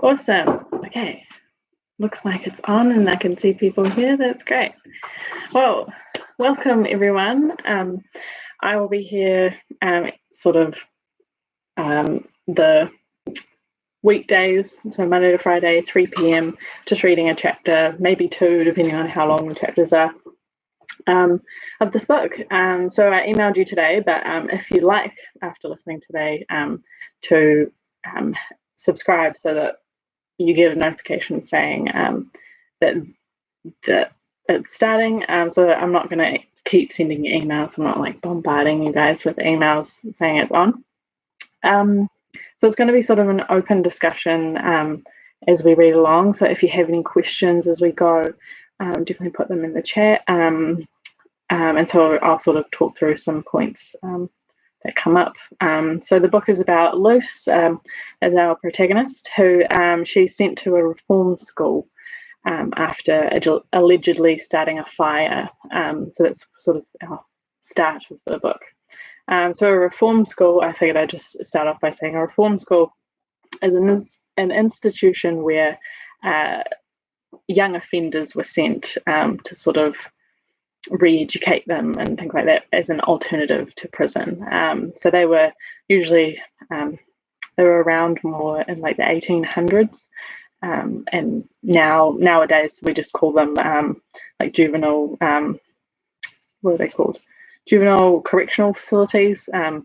Awesome. Okay. Looks like it's on and I can see people here. That's great. Well, welcome everyone. I will be here the weekdays, so Monday to Friday, 3 p.m, just reading a chapter, maybe two, depending on how long the chapters are, of this book. So I emailed you today, but if you like, after listening today, to subscribe so that you get a notification saying that it's starting, so that I'm not going to keep sending you emails. I'm not like bombarding you guys with emails saying it's on. So it's going to be sort of an open discussion as we read along. So if you have any questions as we go, definitely put them in the chat. And so I'll sort of talk through some points that come up. So the book is about Luce, as our protagonist, who she's sent to a reform school after allegedly starting a fire. So that's sort of our start of the book. So a reform school, I figured I'd just start off by saying a reform school is an institution where young offenders were sent to sort of re-educate them and things like that as an alternative to prison. So they were usually they were around more in like the 1800s, and nowadays we just call them like juvenile, what are they called? Juvenile correctional facilities, and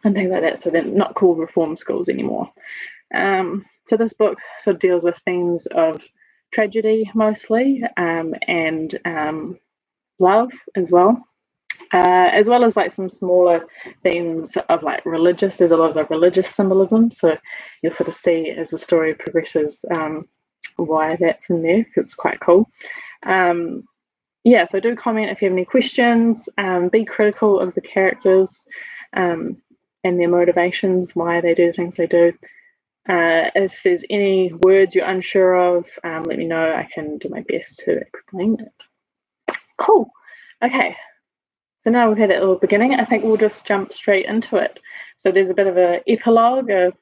things like that. So they're not called reform schools anymore. So this book sort of deals with themes of tragedy mostly, and love as well as like some smaller themes of like religious. There's a lot of religious symbolism, so you'll sort of see as the story progresses why that's in there. It's quite cool. So do comment if you have any questions. Be critical of the characters and their motivations, why they do things they do. If there's any words you're unsure of, let me know. I can do my best to explain it. Cool. Okay. So now we've had that little beginning. I think we'll just jump straight into it. So there's a bit of an epilogue, a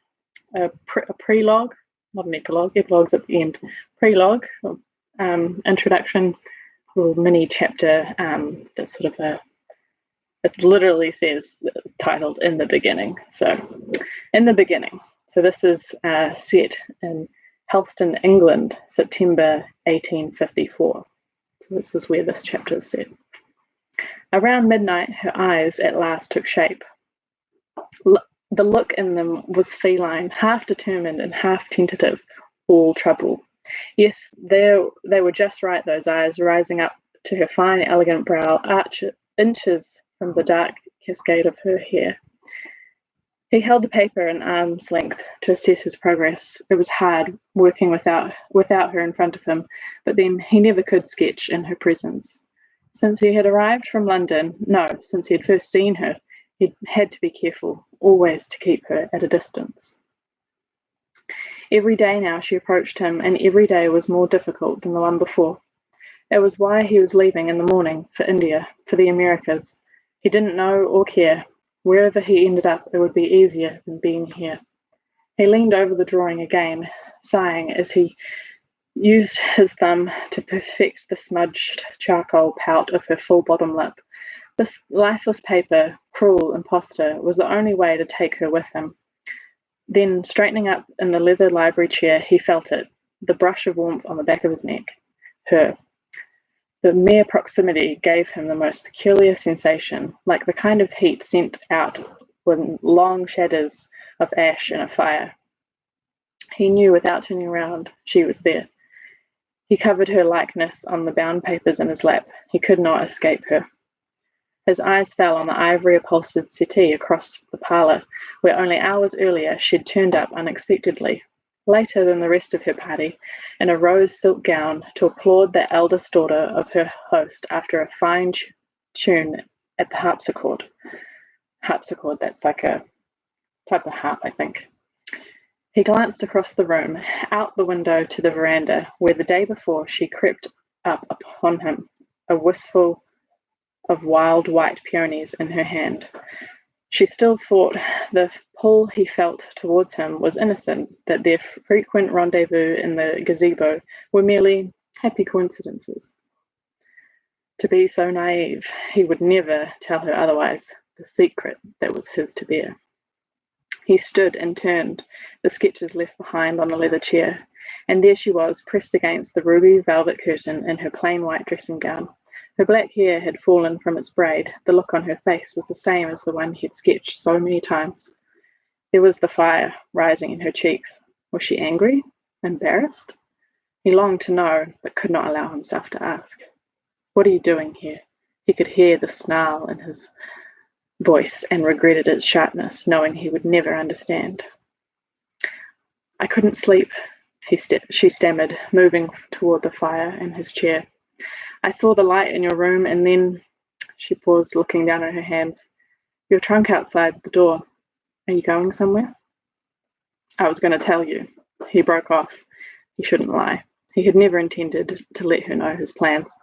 prelogue, not an epilogue. Epilogue's at the end. Prelogue, introduction, little mini chapter. That's sort of it literally says it's titled "In the Beginning." So, in the beginning. So this is set in Helston, England, September 1854. So this is where this chapter is set. Around midnight, her eyes at last took shape. The look in them was feline, half determined and half tentative, all trouble. Yes, they were just right, those eyes, rising up to her fine, elegant brow, inches from the dark cascade of her hair. He held the paper an arm's length to assess his progress. It was hard, working without her in front of him, but then he never could sketch in her presence. Since he had arrived from London, since he had first seen her, he had to be careful, always to keep her at a distance. Every day now she approached him, and every day was more difficult than the one before. It was why he was leaving in the morning for India, for the Americas. He didn't know or care. Wherever he ended up, it would be easier than being here. He leaned over the drawing again, sighing as he used his thumb to perfect the smudged charcoal pout of her full bottom lip. This lifeless paper, cruel impostor, was the only way to take her with him. Then, straightening up in the leather library chair, he felt it, the brush of warmth on the back of his neck. Her. The mere proximity gave him the most peculiar sensation, like the kind of heat sent out when long shadows of ash in a fire. He knew without turning around she was there. He covered her likeness on the bound papers in his lap. He could not escape her. His eyes fell on the ivory upholstered settee across the parlour, where only hours earlier she'd turned up unexpectedly, later than the rest of her party, in a rose silk gown, to applaud the eldest daughter of her host after a fine tune at the harpsichord. Harpsichord, that's like a type of harp, I think. He glanced across the room, out the window to the veranda, where the day before she crept up upon him, a wistful of wild white peonies in her hand. She still thought the pull he felt towards him was innocent, that their frequent rendezvous in the gazebo were merely happy coincidences. To be so naive, he would never tell her otherwise, the secret that was his to bear. He stood and turned, the sketches left behind on the leather chair, and there she was, pressed against the ruby velvet curtain in her plain white dressing gown. Her black hair had fallen from its braid. The look on her face was the same as the one he had sketched so many times. There was the fire rising in her cheeks. Was she angry? Embarrassed? He longed to know, but could not allow himself to ask. What are you doing here? He could hear the snarl in his voice and regretted its sharpness, knowing he would never understand. I couldn't sleep, she stammered, moving toward the fire and his chair. I saw the light in your room, and then, she paused, looking down at her hands. Your trunk outside the door. Are you going somewhere? I was going to tell you. He broke off. He shouldn't lie. He had never intended to let her know his plans.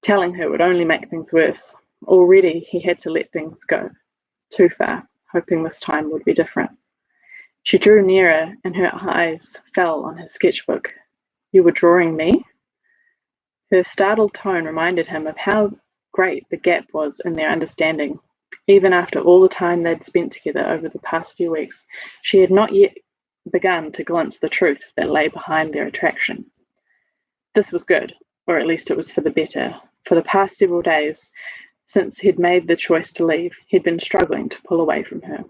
Telling her would only make things worse. Already he had to let things go too far, hoping this time would be different. She drew nearer, and her eyes fell on his sketchbook. You were drawing me? Her startled tone reminded him of how great the gap was in their understanding. Even after all the time they'd spent together over the past few weeks, she had not yet begun to glimpse the truth that lay behind their attraction. This was good, or at least it was for the better. For the past several days, since he'd made the choice to leave, he'd been struggling to pull away from her.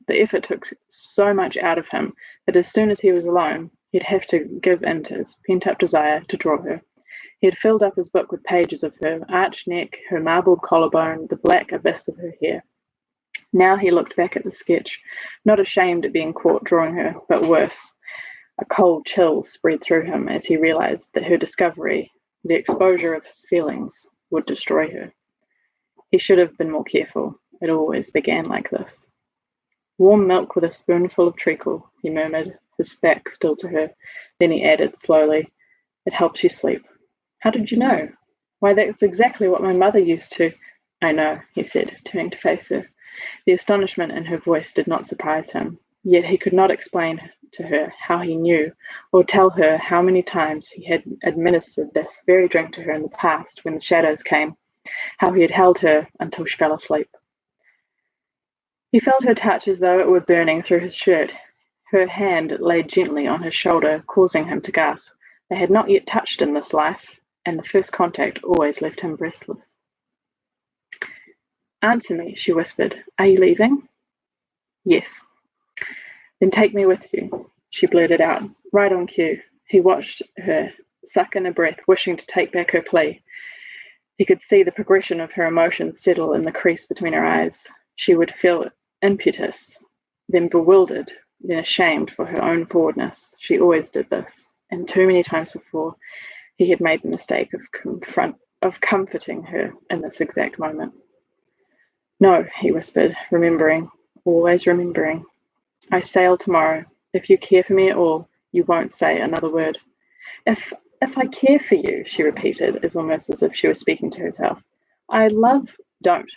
The effort took so much out of him that as soon as he was alone, he'd have to give in to his pent-up desire to draw her. He had filled up his book with pages of her arched neck, her marbled collarbone, the black abyss of her hair. Now he looked back at the sketch, not ashamed at being caught drawing her, but worse. A cold chill spread through him as he realized that her discovery, the exposure of his feelings, would destroy her. He should have been more careful. It always began like this. Warm milk with a spoonful of treacle, he murmured, his back still to her. Then he added slowly, It helps you sleep. How did you know? Why, that's exactly what my mother used to. I know, he said, turning to face her. The astonishment in her voice did not surprise him, yet he could not explain to her how he knew, or tell her how many times he had administered this very drink to her in the past when the shadows came, how he had held her until she fell asleep. He felt her touch as though it were burning through his shirt. Her hand laid gently on his shoulder, causing him to gasp. They had not yet touched in this life, and the first contact always left him breathless. Answer me, she whispered. Are you leaving? Yes. Then take me with you, she blurted out, right on cue. He watched her suck in a breath, wishing to take back her plea. He could see the progression of her emotions settle in the crease between her eyes. She would feel impetus, then bewildered, then ashamed for her own forwardness. She always did this, and too many times before he had made the mistake of comforting her in this exact moment. No, he whispered, remembering, always remembering. I sail tomorrow. If you care for me at all, you won't say another word. If I care for you, she repeated, almost as if she was speaking to herself. Don't.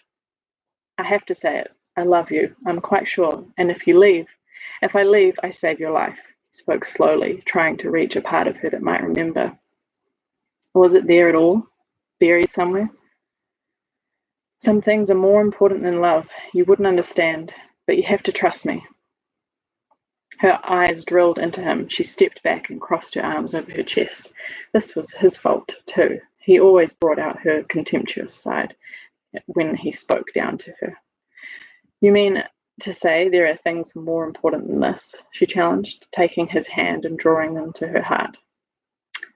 I have to say it. I love you. I'm quite sure. And if I leave, I save your life. He spoke slowly, trying to reach a part of her that might remember. Was it there at all? Buried somewhere? Some things are more important than love. You wouldn't understand, but you have to trust me. Her eyes drilled into him. She stepped back and crossed her arms over her chest. This was his fault, too. He always brought out her contemptuous side when he spoke down to her. You mean to say there are things more important than this? She challenged, taking his hand and drawing them to her heart.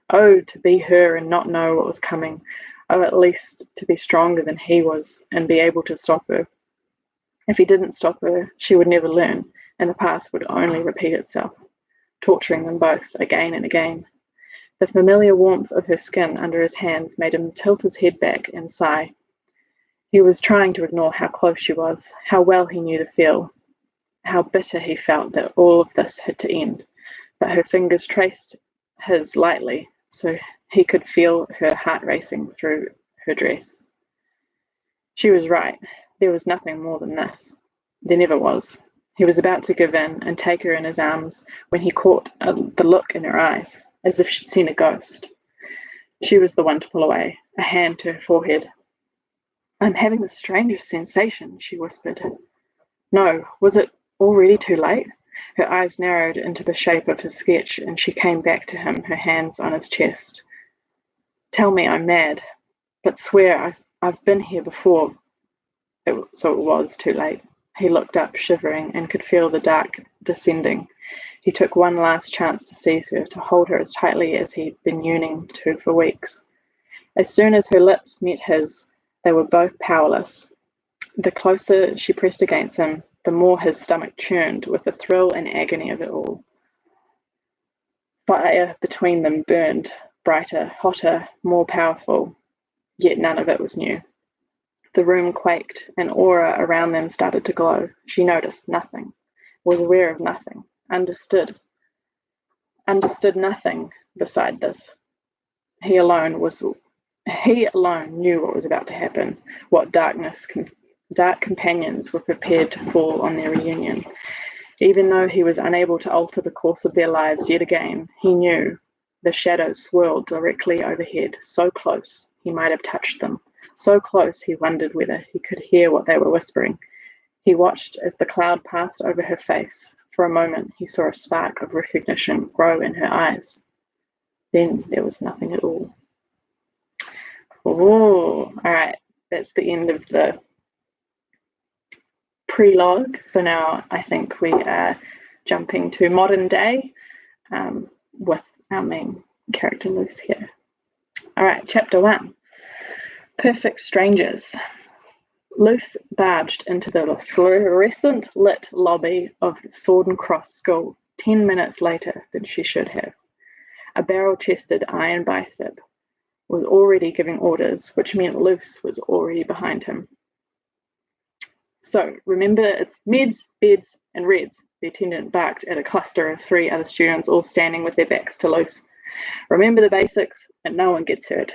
Oh, to be her and not know what was coming. Oh, at least to be stronger than he was and be able to stop her. If he didn't stop her, she would never learn, and the past would only repeat itself, torturing them both again and again. The familiar warmth of her skin under his hands made him tilt his head back and sigh. He was trying to ignore how close she was, how well he knew the feel, how bitter he felt that all of this had to end. But her fingers traced his lightly, so he could feel her heart racing through her dress. She was right. There was nothing more than this. There never was. He was about to give in and take her in his arms when he caught the look in her eyes, as if she'd seen a ghost. She was the one to pull away, a hand to her forehead. "I'm having the strangest sensation," she whispered. No, was it already too late? Her eyes narrowed into the shape of his sketch, and she came back to him, her hands on his chest. "Tell me I'm mad, but swear I've been here before." So it was too late. He looked up, shivering, and could feel the dark descending. He took one last chance to seize her, to hold her as tightly as he'd been yearning to for weeks. As soon as her lips met his, they were both powerless. The closer she pressed against him, the more his stomach churned with the thrill and agony of it all. Fire between them burned, brighter, hotter, more powerful, yet none of it was new. The room quaked, an aura around them started to glow. She noticed nothing, was aware of nothing, understood nothing beside this. He alone knew what was about to happen, what dark companions were prepared to fall on their reunion. Even though he was unable to alter the course of their lives yet again, he knew the shadows swirled directly overhead, so close he might have touched them, so close he wondered whether he could hear what they were whispering. He watched as the cloud passed over her face. For a moment, he saw a spark of recognition grow in her eyes. Then there was nothing at all. Oh, all right. That's the end of the prelogue. So now I think we are jumping to modern day with our main character Luce here. All right, chapter 1. Perfect Strangers. Luce barged into the fluorescent lit lobby of Sword and Cross School 10 minutes later than she should have. A barrel-chested iron bicep was already giving orders, which meant Luce was already behind him. "So, remember, it's meds, beds, and reds," the attendant barked at a cluster of 3 other students all standing with their backs to Luce. "Remember the basics, and no one gets hurt."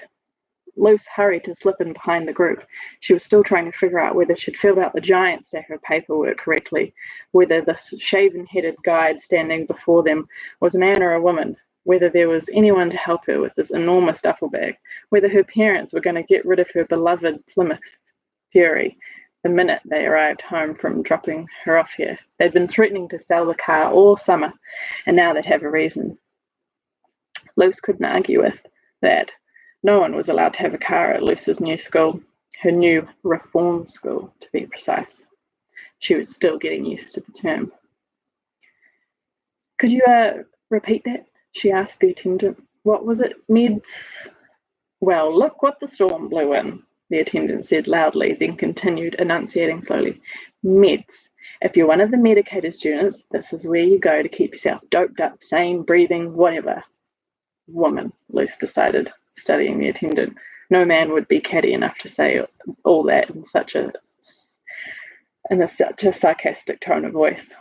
Luce hurried to slip in behind the group. She was still trying to figure out whether she'd filled out the giant stack of paperwork correctly, whether this shaven-headed guide standing before them was a man or a woman, whether there was anyone to help her with this enormous duffel bag, whether her parents were going to get rid of her beloved Plymouth Fury the minute they arrived home from dropping her off here. They'd been threatening to sell the car all summer, and now they'd have a reason. Luce couldn't argue with that. No one was allowed to have a car at Luce's new school, her new reform school, to be precise. She was still getting used to the term. "Could you repeat that?" she asked the attendant. "What was it? Meds?" "Well, look what the storm blew in," the attendant said loudly, then continued, enunciating slowly. "Meds. If you're one of the medicated students, this is where you go to keep yourself doped up, sane, breathing, whatever." "Woman," Luce decided, studying the attendant. No man would be catty enough to say all that in such a sarcastic tone of voice.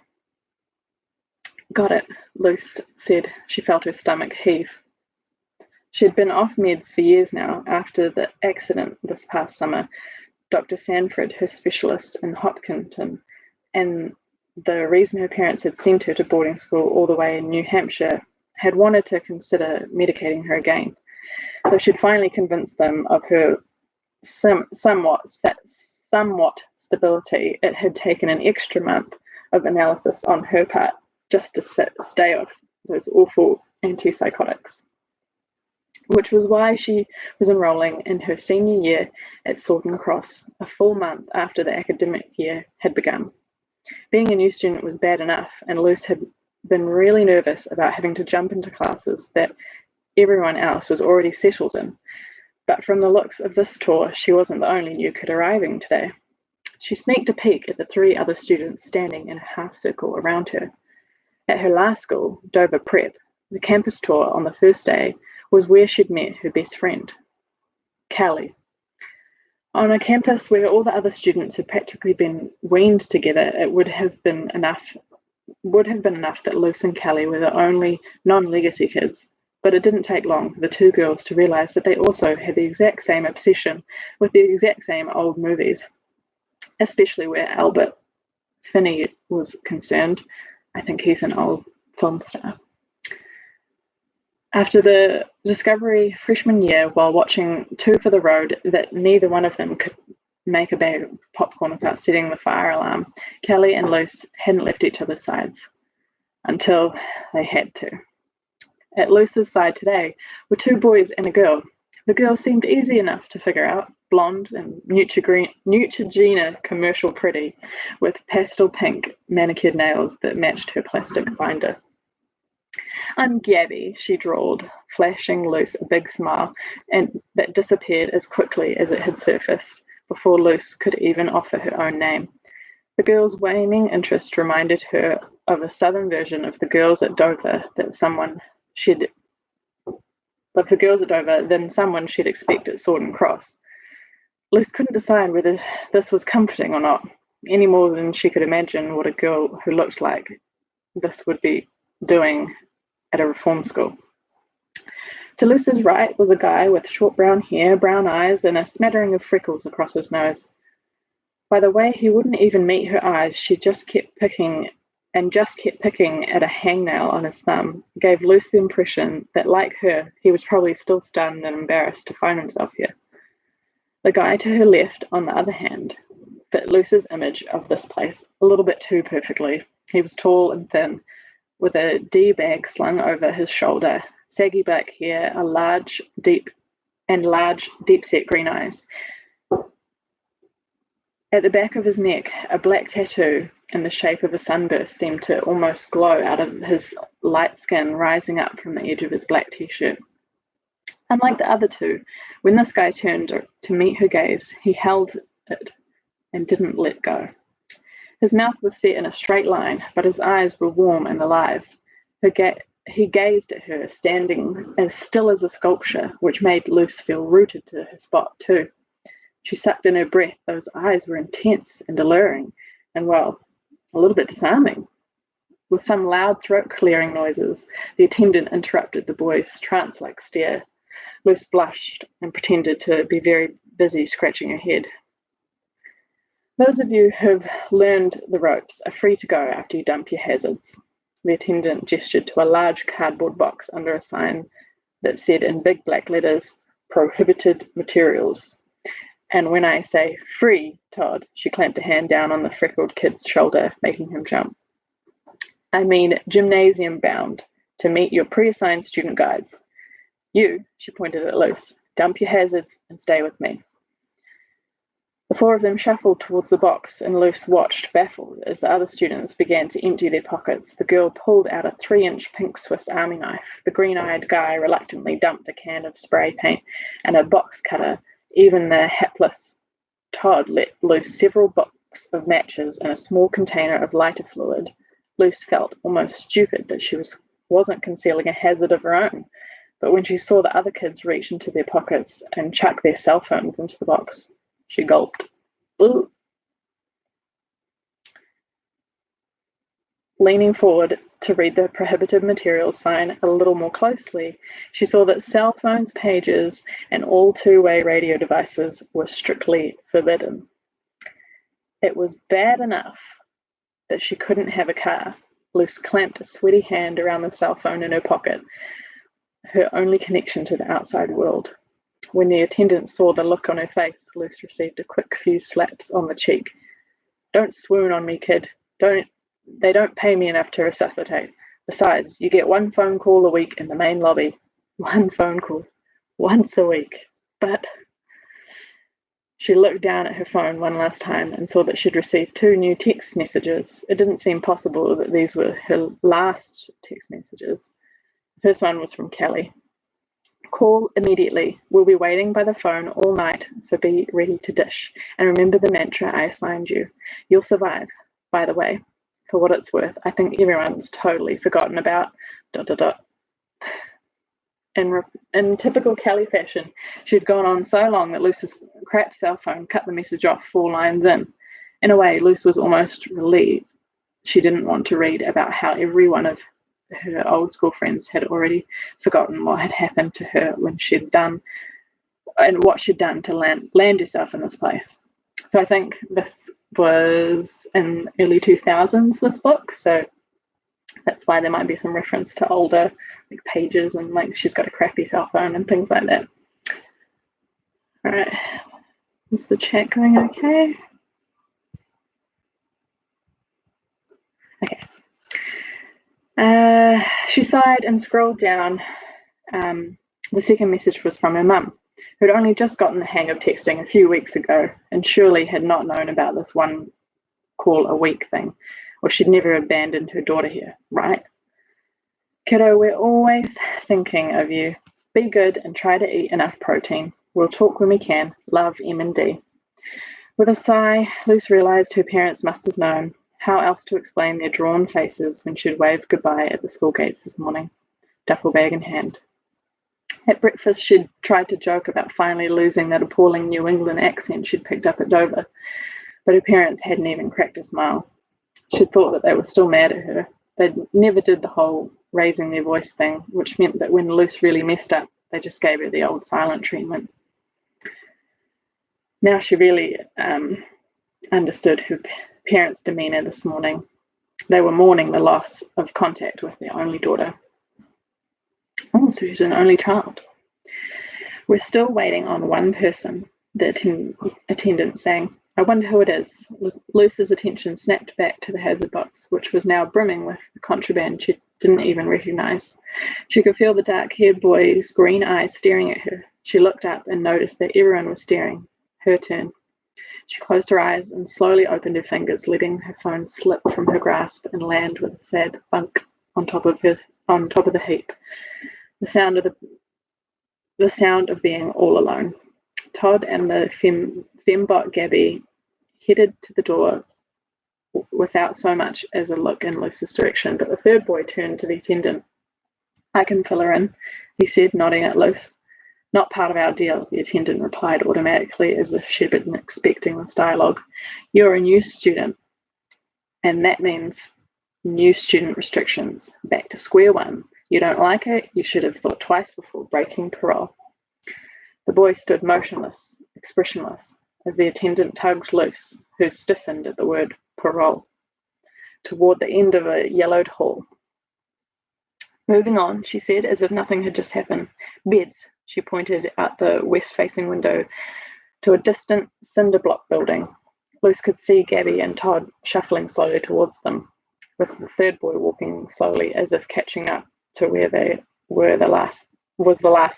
"Got it," Luce said. She felt her stomach heave. She had been off meds for years now. After the accident this past summer, Dr. Sanford, her specialist in Hopkinton, and the reason her parents had sent her to boarding school all the way in New Hampshire, had wanted to consider medicating her again. Though she'd finally convinced them of her somewhat stability, it had taken an extra month of analysis on her part just to stay off those awful antipsychotics. Which was why she was enrolling in her senior year at Sword and Cross, a full month after the academic year had begun. Being a new student was bad enough, and Luce had been really nervous about having to jump into classes that everyone else was already settled in. But from the looks of this tour, she wasn't the only new kid arriving today. She sneaked a peek at the 3 other students standing in a half circle around her. At her last school, Dover Prep, the campus tour on the first day was where she'd met her best friend, Callie. On a campus where all the other students had practically been weaned together, it would have been enough that Luce and Callie were the only non-legacy kids. But it didn't take long for the 2 girls to realize that they also had the exact same obsession with the exact same old movies, especially where Albert Finney was concerned. I think he's an old film star. After the discovery freshman year, while watching Two for the Road, that neither one of them could make a bag of popcorn without setting the fire alarm, Kelly and Luce hadn't left each other's sides until they had to. At Luce's side today were two boys and a girl. The girl seemed easy enough to figure out, blonde and Neutrogena commercial pretty, with pastel pink manicured nails that matched her plastic binder. "I'm Gabby," she drawled, flashing Luce a big smile, and that disappeared as quickly as it had surfaced, before Luce could even offer her own name. The girl's waning interest reminded her of a southern version of the girls at Dover than someone she'd expect at Sword & Cross. Luce couldn't decide whether this was comforting or not, any more than she could imagine what a girl who looked like this would be doing at a reform school. To Luce's right was a guy with short brown hair, brown eyes, and a smattering of freckles across his nose. By the way he wouldn't even meet her eyes, she just kept picking at a hangnail on his thumb, gave Luce the impression that, like her, he was probably still stunned and embarrassed to find himself here. The guy to her left, on the other hand, fit Luce's image of this place a little bit too perfectly. He was tall and thin, with a D-bag slung over his shoulder, saggy black hair, large, deep-set green eyes. At the back of his neck, a black tattoo in the shape of a sunburst seemed to almost glow out of his light skin, rising up from the edge of his black t-shirt. Unlike the other two, when this guy turned to meet her gaze, he held it and didn't let go. His mouth was set in a straight line, but his eyes were warm and alive. He gazed at her, standing as still as a sculpture, which made Luce feel rooted to her spot too. She sucked in her breath. Those eyes were intense and alluring, and, well, a little bit disarming. With some loud throat-clearing noises, the attendant interrupted the boy's trance-like stare. Luce blushed and pretended to be very busy scratching her head. "Those of you who've learned the ropes are free to go after you dump your hazards." The attendant gestured to a large cardboard box under a sign that said in big black letters, "Prohibited Materials." "And when I say free, Todd," she clamped a hand down on the freckled kid's shoulder, making him jump, "I mean gymnasium bound, to meet your pre-assigned student guides. You," she pointed at Luce, "dump your hazards and stay with me." The four of them shuffled towards the box, and Luce watched, baffled, as the other students began to empty their pockets. The girl pulled out a 3-inch pink Swiss Army knife. The green-eyed guy reluctantly dumped a can of spray paint and a box cutter. Even the hapless Todd let loose several boxes of matches and a small container of lighter fluid. Luce felt almost stupid that she wasn't concealing a hazard of her own, but when she saw the other kids reach into their pockets and chuck their cell phones into the box, she gulped. Ugh. Leaning forward to read the prohibited materials sign a little more closely, she saw that cell phones, pages, and all two-way radio devices were strictly forbidden. It was bad enough that she couldn't have a car. Luce clamped a sweaty hand around the cell phone in her pocket, her only connection to the outside world. When the attendant saw the look on her face, Luce received a quick few slaps on the cheek. "Don't swoon on me, kid. They don't pay me enough to resuscitate. Besides, you get one phone call a week in the main lobby. One phone call. Once a week. But..." She looked down at her phone one last time and saw that she'd received 2 new text messages. It didn't seem possible that these were her last text messages. The first one was from Kelly. "Call immediately. We'll be waiting by the phone all night, so be ready to dish. And remember the mantra I assigned you. You'll survive. By the way, for what it's worth, I think everyone's totally forgotten about... ... In typical Kelly fashion, she'd gone on so long that Luce's crap cell phone cut the message off 4 lines in. In a way, Luce was almost relieved. She didn't want to read about how every one of her old school friends had already forgotten what had happened to her when she'd done and what she'd done to land herself in this place. So I think this was in early 2000s, this book. So that's why there might be some reference to older like pages, and like she's got a crappy cell phone and things like that. All right, is the chat going okay? Okay. She sighed and scrolled down. The second message was from her mum, who had only just gotten the hang of texting a few weeks ago and surely had not known about this one call a week thing, or she'd never abandoned her daughter here, right? Kiddo, we're always thinking of you. Be good and try to eat enough protein. We'll talk when we can. Love, M&D. With a sigh, Luce realised her parents must have known. How else to explain their drawn faces when she'd waved goodbye at the school gates this morning, duffel bag in hand. At breakfast, she'd tried to joke about finally losing that appalling New England accent she'd picked up at Dover, but her parents hadn't even cracked a smile. She'd thought that they were still mad at her. They never did the whole raising their voice thing, which meant that when Luce really messed up, they just gave her the old silent treatment. Now she really understood her parents' demeanour this morning. They were mourning the loss of contact with their only daughter. Oh, so she's an only child. We're still waiting on one person, the attendant sang. I wonder who it is. Luce's attention snapped back to the hazard box, which was now brimming with the contraband she didn't even recognise. She could feel the dark-haired boy's green eyes staring at her. She looked up and noticed that everyone was staring. Her turn. She closed her eyes and slowly opened her fingers, letting her phone slip from her grasp and land with a sad bunk on top of the heap. The sound of being all alone. Todd and the fembot Gabby headed to the door without so much as a look in Luce's direction, but the third boy turned to the attendant. I can fill her in, he said, nodding at Luce. Not part of our deal, the attendant replied automatically, as if she'd been expecting this dialogue. You're a new student, and that means new student restrictions. Back to square one. You don't like it? You should have thought twice before breaking parole. The boy stood motionless, expressionless, as the attendant tugged Luce, who stiffened at the word parole, toward the end of a yellowed hall. Moving on, she said, as if nothing had just happened. Beds. She pointed out the west-facing window to a distant cinder block building. Luce could see Gabby and Todd shuffling slowly towards them, with the third boy walking slowly, as if catching up to where they were the last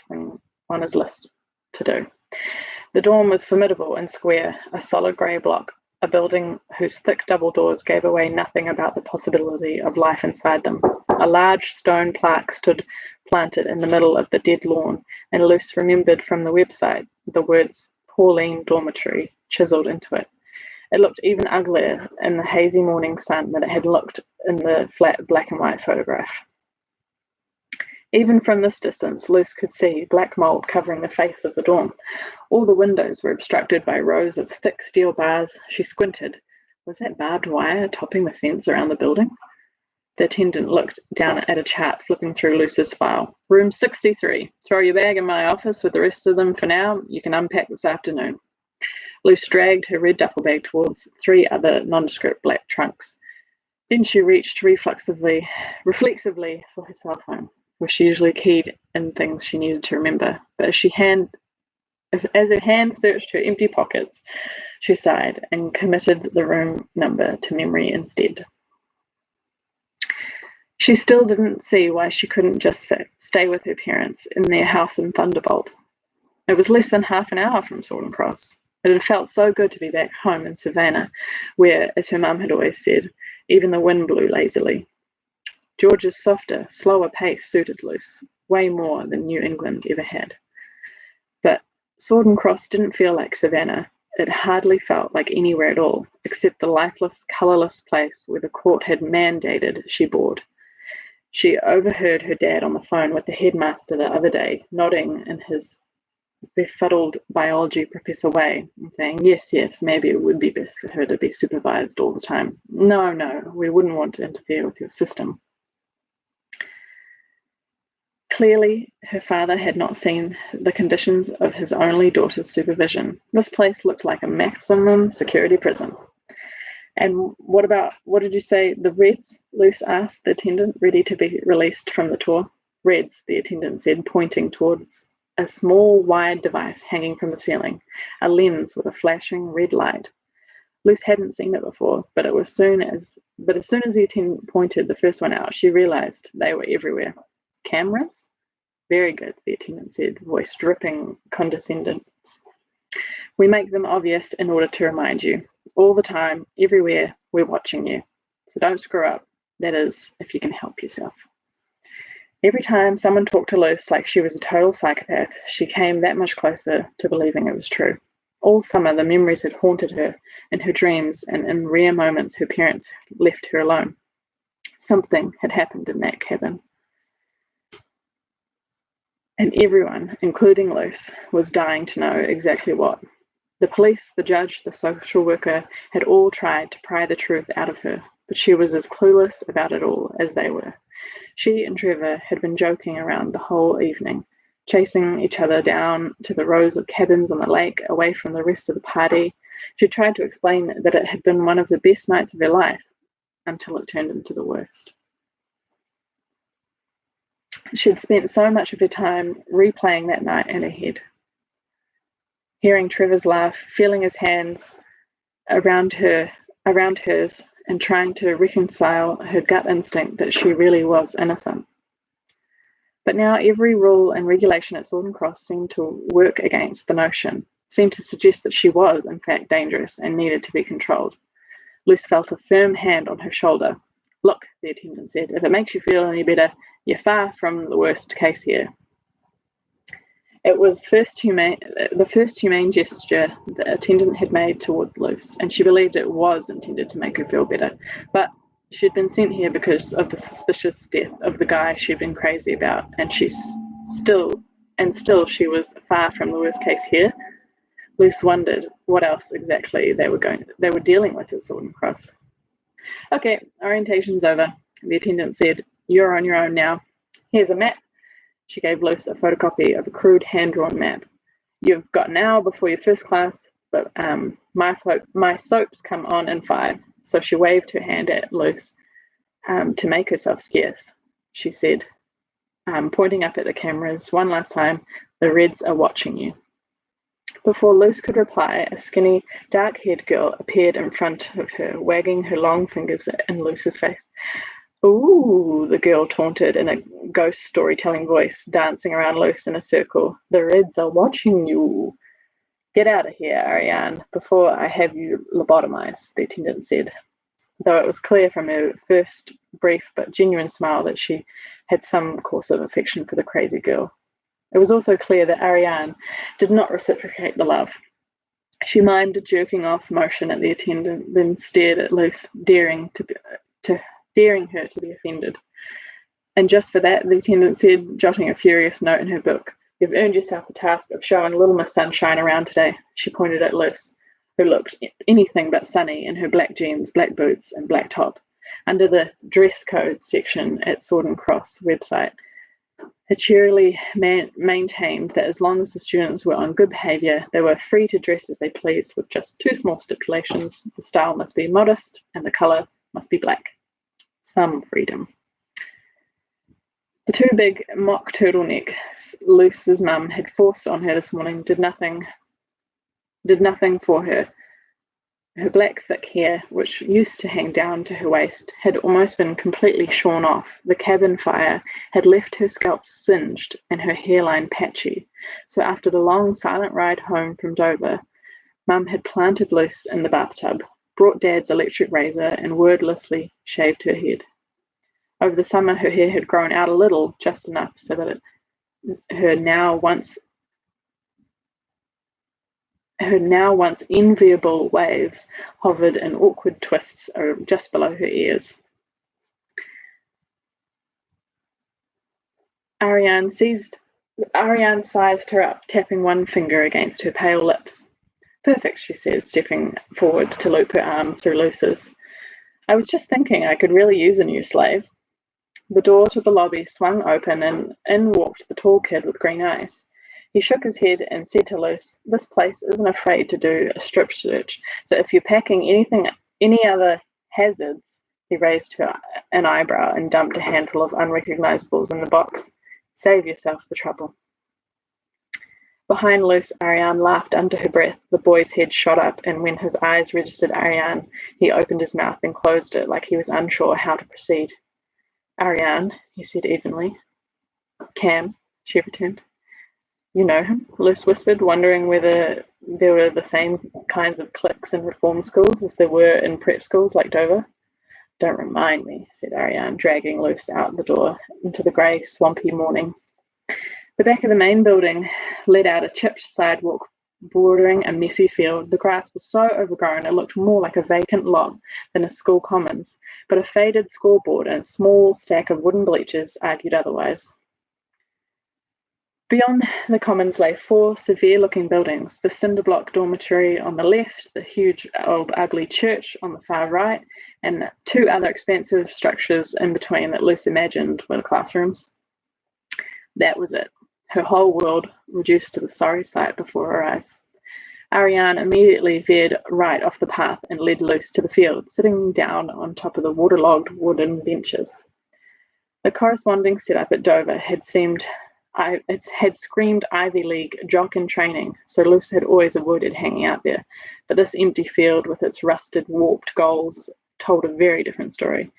thing on his list to do. The dorm was formidable and square, a solid grey block, a building whose thick double doors gave away nothing about the possibility of life inside them. A large stone plaque stood planted in the middle of the dead lawn, and Luce remembered from the website the words Pauline Dormitory chiselled into it. It looked even uglier in the hazy morning sun than it had looked in the flat black and white photograph. Even from this distance, Luce could see black mould covering the face of the dorm. All the windows were obstructed by rows of thick steel bars. She squinted. Was that barbed wire topping the fence around the building? The attendant looked down at a chart, flipping through Luce's file. Room 63. Throw your bag in my office with the rest of them for now. You can unpack this afternoon. Luce dragged her red duffel bag towards 3 other nondescript black trunks. Then she reached reflexively for her cell phone, where she usually keyed in things she needed to remember. But as her hand searched her empty pockets, she sighed and committed the room number to memory instead. She still didn't see why she couldn't just stay with her parents in their house in Thunderbolt. It was less than half an hour from Sword and Cross. It had felt so good to be back home in Savannah, where, as her mum had always said, even the wind blew lazily. George's softer, slower pace suited Luce, way more than New England ever had. But Sword and Cross didn't feel like Savannah. It hardly felt like anywhere at all, except the lifeless, colourless place where the court had mandated she board. She overheard her dad on the phone with the headmaster the other day, nodding in his befuddled biology professor way, and saying, yes, maybe it would be best for her to be supervised all the time. No, we wouldn't want to interfere with your system. Clearly, her father had not seen the conditions of his only daughter's supervision. This place looked like a maximum security prison. And what did you say, the Reds? Luce asked the attendant, ready to be released from the tour. Reds, the attendant said, pointing towards a small, wide device hanging from the ceiling, a lens with a flashing red light. Luce hadn't seen it before, but as soon as the attendant pointed the first one out, she realized they were everywhere. Cameras? Very good, the attendant said, voice dripping condescendence. We make them obvious in order to remind you. All the time, everywhere, we're watching you. So don't screw up. That is, if you can help yourself. Every time someone talked to Luce like she was a total psychopath, she came that much closer to believing it was true. All summer, the memories had haunted her in her dreams, and in rare moments, her parents left her alone. Something had happened in that cabin. And everyone, including Luce, was dying to know exactly what. The police, the judge, the social worker had all tried to pry the truth out of her, but she was as clueless about it all as they were. She and Trevor had been joking around the whole evening, chasing each other down to the rows of cabins on the lake, away from the rest of the party. She tried to explain that it had been one of the best nights of her life, until it turned into the worst. She had spent so much of her time replaying that night in her head. Hearing Trevor's laugh, feeling his hands around hers, and trying to reconcile her gut instinct that she really was innocent. But now every rule and regulation at Sword and Cross seemed to work against the notion, seemed to suggest that she was, in fact, dangerous and needed to be controlled. Luce felt a firm hand on her shoulder. Look, the attendant said, if it makes you feel any better, you're far from the worst case here. It was the first humane gesture the attendant had made toward Luce, and she believed it was intended to make her feel better. But she'd been sent here because of the suspicious death of the guy she'd been crazy about, and still she was far from the worst case here. Luce wondered what else exactly they were dealing with at Sword and Cross. Okay, orientation's over, the attendant said. You're on your own now. Here's a map. She gave Luce a photocopy of a crude hand-drawn map. You've got an hour before your first class, but my soaps come on in 5. So she waved her hand at Luce to make herself scarce. She said, pointing up at the cameras, one last time, the Reds are watching you. Before Luce could reply, a skinny, dark-haired girl appeared in front of her, wagging her long fingers in Luce's face. Ooh, the girl taunted in a ghost storytelling voice, dancing around Luce in a circle. The Reds are watching you. Get out of here, Ariane, before I have you lobotomized, the attendant said, though it was clear from her first brief but genuine smile that she had some course of affection for the crazy girl. It was also clear that Ariane did not reciprocate the love. She mimed a jerking off motion at the attendant, then stared at Luce, daring her to be offended. And just for that, the attendant said, jotting a furious note in her book, you've earned yourself the task of showing Little Miss Sunshine around today. She pointed at Luce, who looked anything but sunny in her black jeans, black boots, and black top. Under the dress code section at Sword and Cross website, it cheerily maintained that as long as the students were on good behaviour, they were free to dress as they pleased, with just 2 small stipulations. The style must be modest, and the colour must be black. Some freedom. The 2 big mock turtlenecks Luce's mum had forced on her this morning did nothing for her. Her black thick hair, which used to hang down to her waist, had almost been completely shorn off. The cabin fire had left her scalp singed and her hairline patchy. So after the long, silent ride home from Dover, Mum had planted Luce in the bathtub, brought Dad's electric razor, and wordlessly shaved her head. Over the summer, her hair had grown out a little, just enough so that her now once enviable waves hovered in awkward twists just below her ears. Ariane sized her up, tapping one finger against her pale lips. Perfect, she said, stepping forward to loop her arm through Luce's. I was just thinking I could really use a new slave. The door to the lobby swung open and in walked the tall kid with green eyes. He shook his head and said to Luce, "This place isn't afraid to do a strip search, so if you're packing any other hazards," he raised an eyebrow and dumped a handful of unrecognizables in the box, "save yourself the trouble." Behind Luce, Ariane laughed under her breath. The boy's head shot up, and when his eyes registered Ariane, he opened his mouth and closed it like he was unsure how to proceed. "Ariane," he said evenly. "Cam," she returned. "You know him?" Luce whispered, wondering whether there were the same kinds of cliques in reform schools as there were in prep schools like Dover. "Don't remind me," said Ariane, dragging Luce out the door into the grey, swampy morning. The back of the main building led out a chipped sidewalk bordering a messy field. The grass was so overgrown it looked more like a vacant lot than a school commons, but a faded scoreboard and a small stack of wooden bleachers argued otherwise. Beyond the commons lay 4 severe-looking buildings, the cinder-block dormitory on the left, the huge old ugly church on the far right, and 2 other expansive structures in between that Luce imagined were the classrooms. That was it. Her whole world reduced to the sorry sight before her eyes. Ariane immediately veered right off the path and led Luce to the field, sitting down on top of the waterlogged wooden benches. The corresponding setup at Dover had screamed Ivy League jock in training, so Luce had always avoided hanging out there. But this empty field with its rusted, warped goals told a very different story,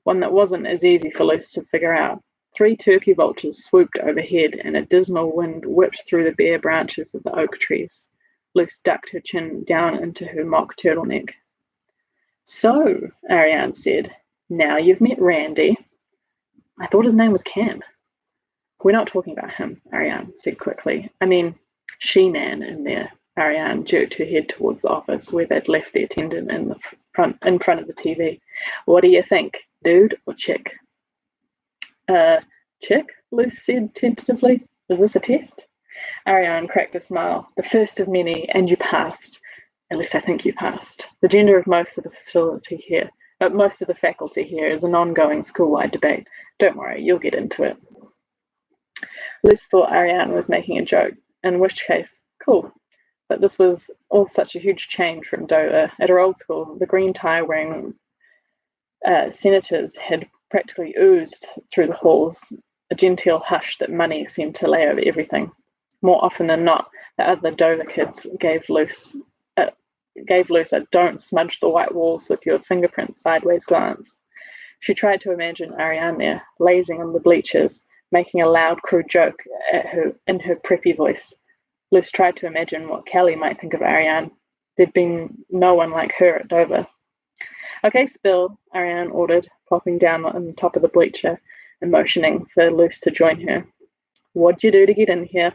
one that wasn't as easy for Luce to figure out. 3 turkey vultures swooped overhead, and a dismal wind whipped through the bare branches of the oak trees. Luce ducked her chin down into her mock turtleneck. "So," Ariane said, "now you've met Randy." "I thought his name was Cam." "We're not talking about him," Ariane said quickly. "I mean, she-man in there." Ariane jerked her head towards the office where they'd left the attendant in front of the TV. "What do you think, dude or chick?" Chick," Luce said tentatively. "Is this a test?" Ariane cracked a smile. "The first of many, and you passed. At least I think you passed. The gender of most of the faculty here is an ongoing school-wide debate. Don't worry, you'll get into it." Luce thought Ariane was making a joke, in which case, cool. But this was all such a huge change from Dover. At her old school, the green tie-wearing senators had practically oozed through the halls, a genteel hush that money seemed to lay over everything. More often than not, the other Dover kids gave Luce a "don't smudge the white walls with your fingerprints" sideways glance. She tried to imagine Ariane there, lazing on the bleachers, making a loud, crude joke in her preppy voice. Luce tried to imagine what Kelly might think of Ariane. There'd been no one like her at Dover. "Okay, Spill," Ariane ordered, plopping down on the top of the bleacher and motioning for Luce to join her. "What'd you do to get in here?"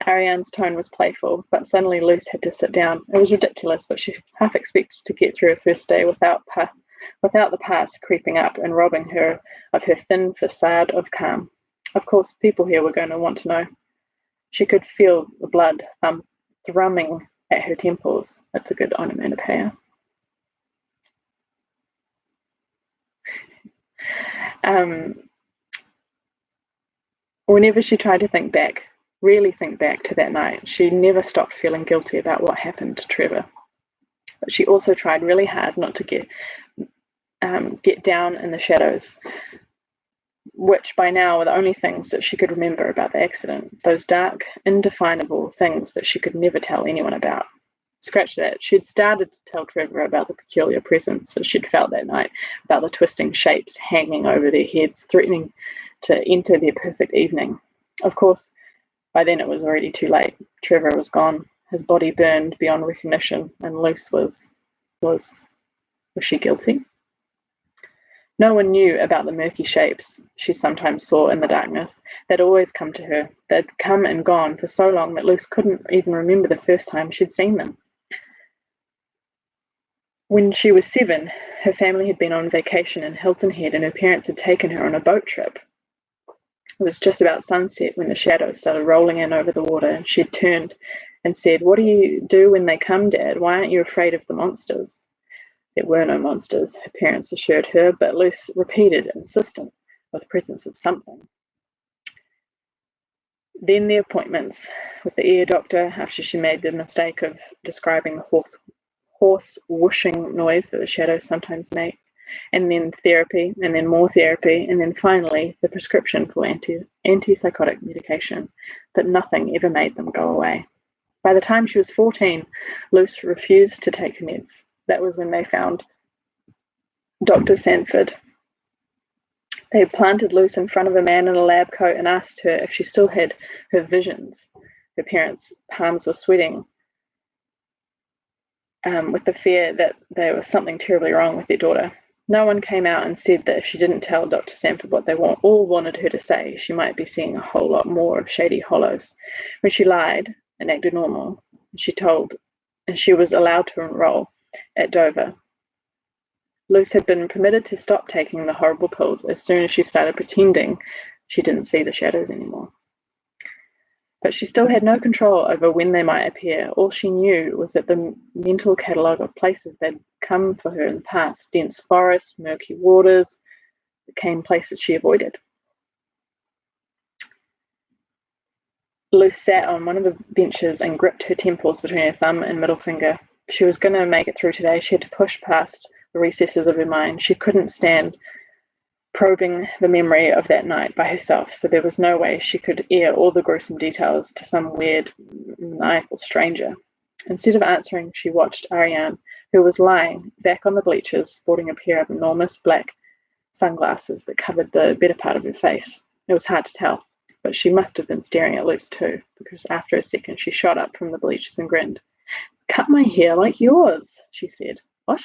Ariane's tone was playful, but suddenly Luce had to sit down. It was ridiculous, but she half expected to get through her first day without the past creeping up and robbing her of her thin facade of calm. Of course, people here were going to want to know. She could feel the blood thrumming at her temples. That's a good onomatopoeia. Whenever she tried to really think back to that night, she never stopped feeling guilty about what happened to Trevor. But she also tried really hard not to get down in the shadows, which by now were the only things that she could remember about the accident, those dark, indefinable things that she could never tell anyone about. Scratch that. She'd started to tell Trevor about the peculiar presence that she'd felt that night, about the twisting shapes hanging over their heads, threatening to enter their perfect evening. Of course, by then it was already too late. Trevor was gone, his body burned beyond recognition, and Luce was she guilty? No one knew about the murky shapes she sometimes saw in the darkness. They'd always come to her. They'd come and gone for so long that Luce couldn't even remember the first time she'd seen them. When she was 7, her family had been on vacation in Hilton Head and her parents had taken her on a boat trip. It was just about sunset when the shadows started rolling in over the water, and she'd turned and said, "What do you do when they come, Dad? Why aren't you afraid of the monsters?" There were no monsters, her parents assured her, but Luce repeated, insistent, of the presence of something. Then the appointments with the ear doctor after she made the mistake of describing the hoarse whooshing noise that the shadows sometimes make, and then therapy, and then more therapy, and then finally the prescription for antipsychotic medication, but nothing ever made them go away. By the time she was 14, Luce refused to take her meds. That was when they found Dr. Sanford. They planted Luce in front of a man in a lab coat and asked her if she still had her visions. Her parents' palms were sweating with the fear that there was something terribly wrong with their daughter. No one came out and said that if she didn't tell Dr. Sanford what they all wanted her to say, she might be seeing a whole lot more of Shady Hollows. When she lied and acted normal, she was allowed to enroll at Dover. Luce had been permitted to stop taking the horrible pills as soon as she started pretending she didn't see the shadows anymore. But she still had no control over when they might appear. All she knew was that the mental catalogue of places they'd come for her in the past, dense forests, murky waters, became places she avoided. Luce sat on one of the benches and gripped her temples between her thumb and middle finger. She was going to make it through today. She had to push past the recesses of her mind. She couldn't stand probing the memory of that night by herself, so there was no way she could air all the gruesome details to some weird, maniacal stranger. Instead of answering, she watched Ariane, who was lying back on the bleachers, sporting a pair of enormous black sunglasses that covered the better part of her face. It was hard to tell, but she must have been staring at Luce too, because after a second she shot up from the bleachers and grinned. "Cut my hair like yours," she said. "What?"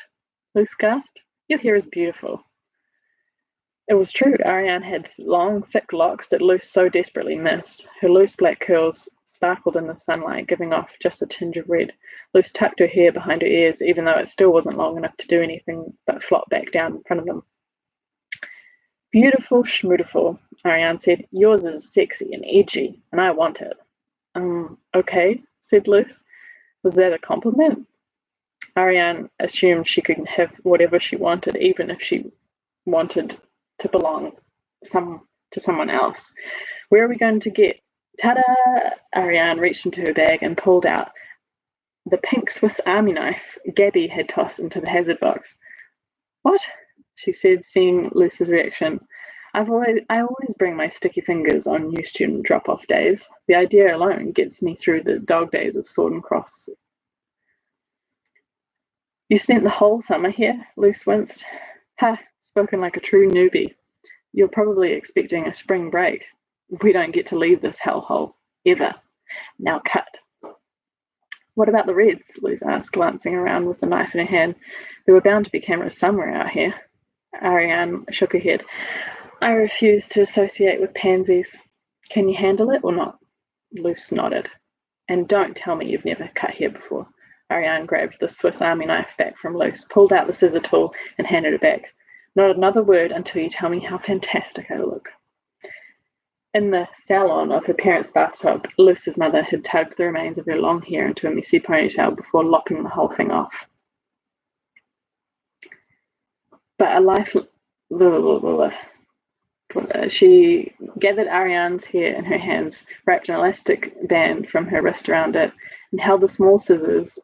Luce gasped. "Your hair is beautiful." It was true. Ariane had long, thick locks that Luce so desperately missed. Her loose black curls sparkled in the sunlight, giving off just a tinge of red. Luce tucked her hair behind her ears, even though it still wasn't long enough to do anything but flop back down in front of them. "Beautiful schmootiful," Ariane said. "Yours is sexy and edgy, and I want it." Okay, said Luce. Was that a compliment? Ariane assumed she could have whatever she wanted, even if she wanted to belong to someone else. "Where are we going to get?" "Ta-da!" Ariane reached into her bag and pulled out the pink Swiss Army knife Gabby had tossed into the hazard box. "What?" she said, seeing Luce's reaction. I always bring my sticky fingers on new student drop-off days. The idea alone gets me through the dog days of Sword and Cross." "You spent the whole summer here?" Luce winced. "Ha, spoken like a true newbie. You're probably expecting a spring break. We don't get to leave this hellhole, ever. Now cut." "What about the Reds?" Luce asked, glancing around with the knife in her hand. "There were bound to be cameras somewhere out here." Ariane shook her head. "I refuse to associate with pansies. Can you handle it or not?" Luce nodded. "And don't tell me you've never cut hair before." Ariane grabbed the Swiss Army knife back from Luce, pulled out the scissor tool, and handed it back. "Not another word until you tell me how fantastic I look." In the salon of her parents' bathtub, Luce's mother had tugged the remains of her long hair into a messy ponytail before lopping the whole thing off. But a life... She gathered Ariane's hair in her hands, wrapped an elastic band from her wrist around it, and held the small scissors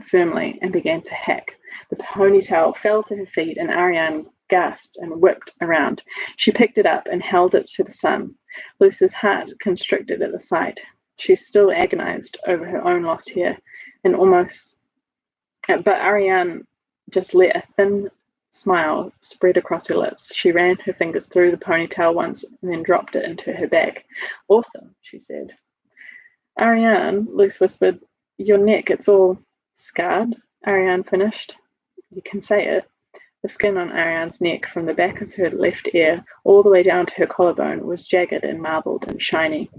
firmly and began to hack. The ponytail fell to her feet, and Ariane gasped and whipped around. She picked it up and held it to the sun. Luce's heart constricted at the sight. She still agonized over her own lost hair, but Ariane just let a thin smile spread across her lips. She ran her fingers through the ponytail once and then dropped it into her bag. "Awesome," she said. "Ariane," Luce whispered, "your neck, it's all scarred." Ariane finished. "You can say it." The skin on Ariane's neck, from the back of her left ear all the way down to her collarbone, was jagged and marbled and shiny.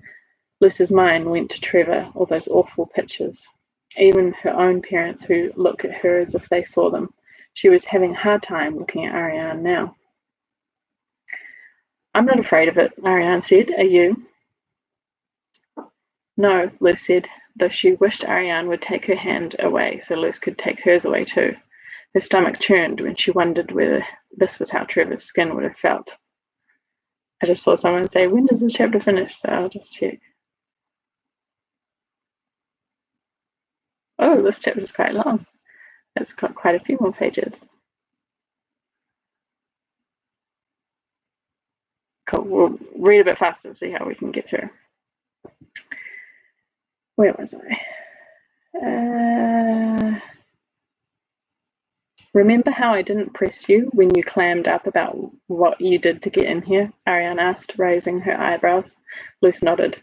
Luce's mind went to Trevor, all those awful pictures. Even her own parents who looked at her as if they saw them. She was having a hard time looking at Ariane now. "I'm not afraid of it," Ariane said. "Are you?" "No," Luce said, though she wished Ariane would take her hand away so Luce could take hers away too. Her stomach churned when she wondered whether this was how Trevor's skin would have felt. I just saw someone say, when does this chapter finish? So I'll just check. Oh, this chapter is quite long. It's got quite a few more pages. Cool. We'll read a bit faster and see how we can get through. Where was I? Remember how I didn't press you when you clammed up about what you did to get in here? Ariane asked, raising her eyebrows. Luce nodded.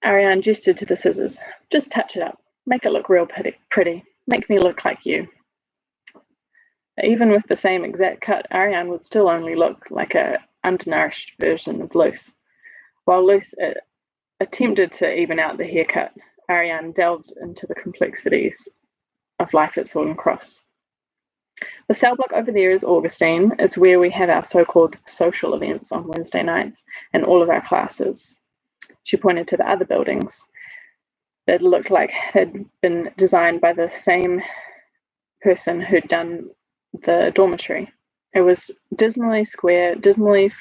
Ariane gestured to the scissors. Just touch it up. Make it look real pretty. Make me look like you. Even with the same exact cut, Ariane would still only look like an undernourished version of Luce. While Luce attempted to even out the haircut, Ariane delved into the complexities of life at Sword and Cross. The cell block over there is Augustine. It's where we have our so-called social events on Wednesday nights and all of our classes. She pointed to the other buildings that looked like had been designed by the same person who'd done the dormitory. It was dismally square, dismally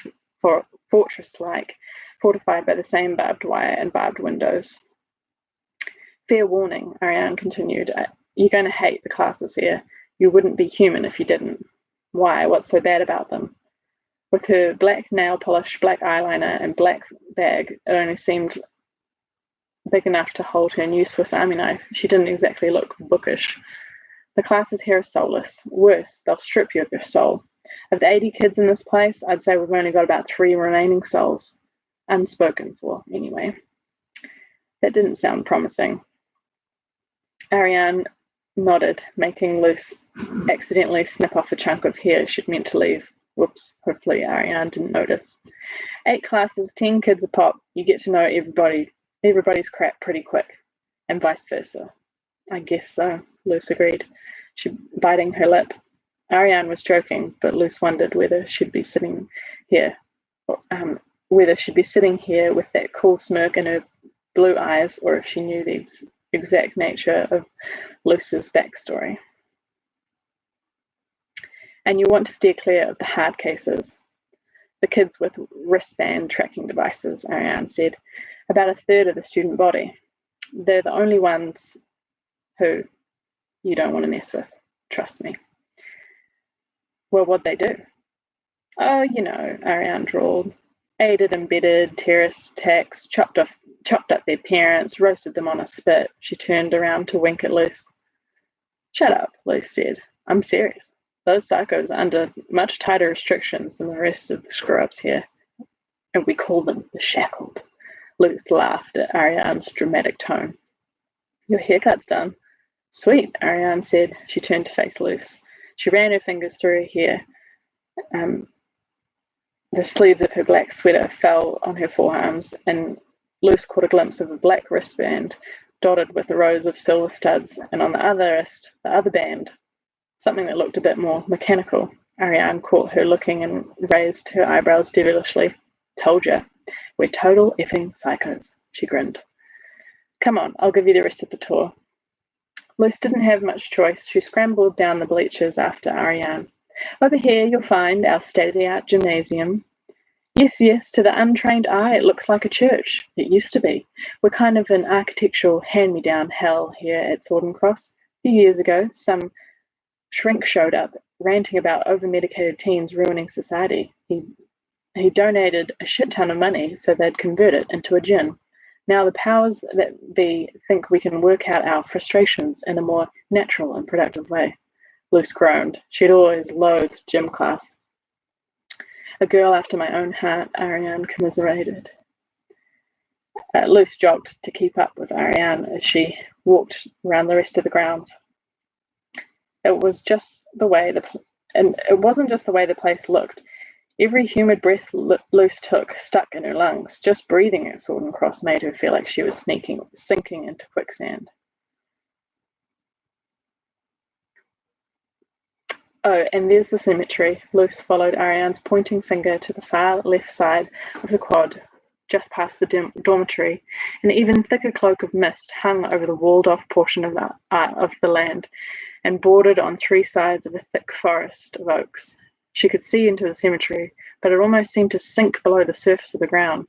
fortress-like, fortified by the same barbed wire and barbed windows. Fair warning, Ariane continued. You're going to hate the classes here. You wouldn't be human if you didn't. Why? What's so bad about them? With her black nail polish, black eyeliner, and black bag, it only seemed big enough to hold her new Swiss Army knife. She didn't exactly look bookish. The classes here are soulless. Worse, they'll strip you of your soul. Of the 80 kids in this place, I'd say we've only got about 3 remaining souls. Unspoken for, anyway. That didn't sound promising. Ariane nodded, making Luce accidentally snip off a chunk of hair she'd meant to leave. Whoops, hopefully Ariane didn't notice. 8 classes, 10 kids a pop. You get to know everybody's crap pretty quick, and vice versa. I guess so, Luce agreed, she biting her lip. Ariane was joking, but Luce wondered whether she'd be sitting here with that cool smirk in her blue eyes, or if she knew the exact nature of Luce's backstory. And you want to steer clear of the hard cases. The kids with wristband tracking devices, Ariane said. About a third of the student body. They're the only ones who you don't want to mess with. Trust me. Well, what'd they do? Oh, you know, Ariane drawled. Aided, embedded, terrorist attacks, chopped up their parents, roasted them on a spit. She turned around to wink at Luce. Shut up, Luce said. I'm serious. Those psychos are under much tighter restrictions than the rest of the screw-ups here. And we call them the shackled. Luce laughed at Ariane's dramatic tone. Your haircut's done. Sweet, Ariane said. She turned to face Luce. She ran her fingers through her hair. The sleeves of her black sweater fell on her forearms, and Luce caught a glimpse of a black wristband dotted with rows of silver studs, and on the other wrist, the other band, something that looked a bit more mechanical. Ariane caught her looking and raised her eyebrows devilishly. Told ya. We're total effing psychos, she grinned. Come on, I'll give you the rest of the tour. Luce didn't have much choice. She scrambled down the bleachers after Ariane. Over here you'll find our state-of-the-art gymnasium. Yes, to the untrained eye it looks like a church. It used to be. We're kind of an architectural hand-me-down hell here at Sword and Cross. A few years ago, some shrink showed up, ranting about over-medicated teens ruining society. He donated a shit ton of money so they'd convert it into a gym. Now the powers that be think we can work out our frustrations in a more natural and productive way. Luce groaned. She'd always loathed gym class. A girl after my own heart, Ariane commiserated. Luce jogged to keep up with Ariane as she walked around the rest of the grounds. It wasn't just the way the place looked. Every humid breath Luce took stuck in her lungs. Just breathing at Sword and Cross made her feel like she was sinking into quicksand. Oh, and there's the cemetery. Luce followed Ariane's pointing finger to the far left side of the quad, just past the dormitory. An even thicker cloak of mist hung over the walled-off portion of the land, and bordered on 3 sides of a thick forest of oaks. She could see into the cemetery, but it almost seemed to sink below the surface of the ground.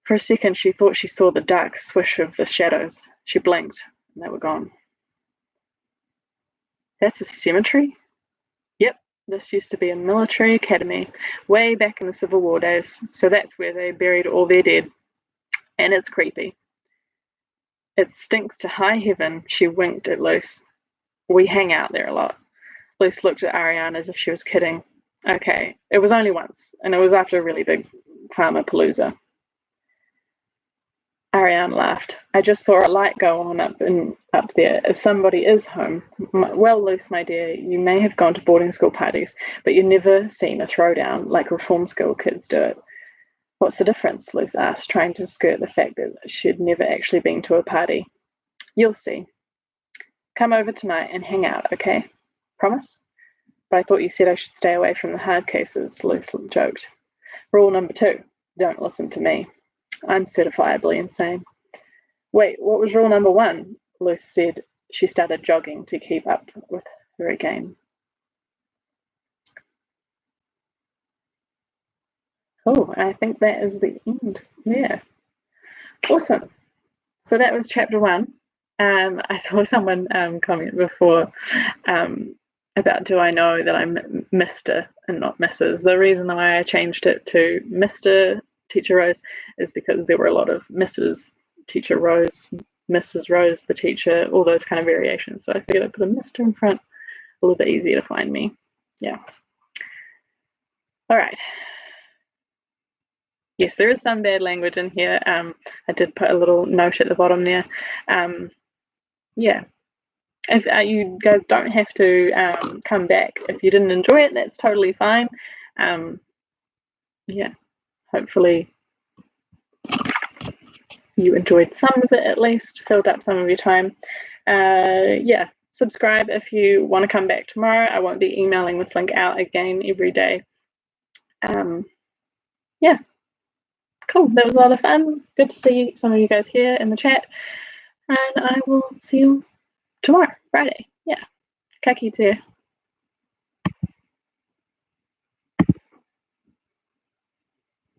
For a second, she thought she saw the dark swish of the shadows. She blinked, and they were gone. That's a cemetery? Yep, this used to be a military academy, way back in the Civil War days, so that's where they buried all their dead. And it's creepy. It stinks to high heaven, she winked at Luce. We hang out there a lot. Luce looked at Ariane as if she was kidding. Okay, it was only once, and it was after a really big farmer palooza. Ariane laughed. I just saw a light go on up there. If somebody is home. Well, Luce, my dear, you may have gone to boarding school parties, but you've never seen a throwdown like reform school kids do it. What's the difference? Luce asked, trying to skirt the fact that she'd never actually been to a party. You'll see. Come over tonight and hang out, okay? Promise? But I thought you said I should stay away from the hard cases, Luce joked. Rule number 2, don't listen to me. I'm certifiably insane. Wait, what was rule number 1? Luce said. She started jogging to keep up with her game. Oh, I think that is the end. Yeah. Awesome. So that was chapter 1. I saw someone comment before about do I know that I'm Mr. and not Mrs. The reason why I changed it to Mr. Teacher Rose is because there were a lot of Mrs. Teacher Rose, Mrs. Rose, the teacher, all those kind of variations. So I figured I'd put a Mr. in front, a little bit easier to find me. Yeah. All right. Yes, there is some bad language in here. I did put a little note at the bottom there. Yeah. If you guys don't have to come back if you didn't enjoy it, that's totally fine. Yeah, hopefully you enjoyed some of it at least, filled up some of your time. Yeah, subscribe if you want to come back tomorrow. I won't be emailing this link out again every day. Yeah, cool. That was a lot of fun. Good to see some of you guys here in the chat. And I will see you tomorrow, Friday. Yeah, ka kite.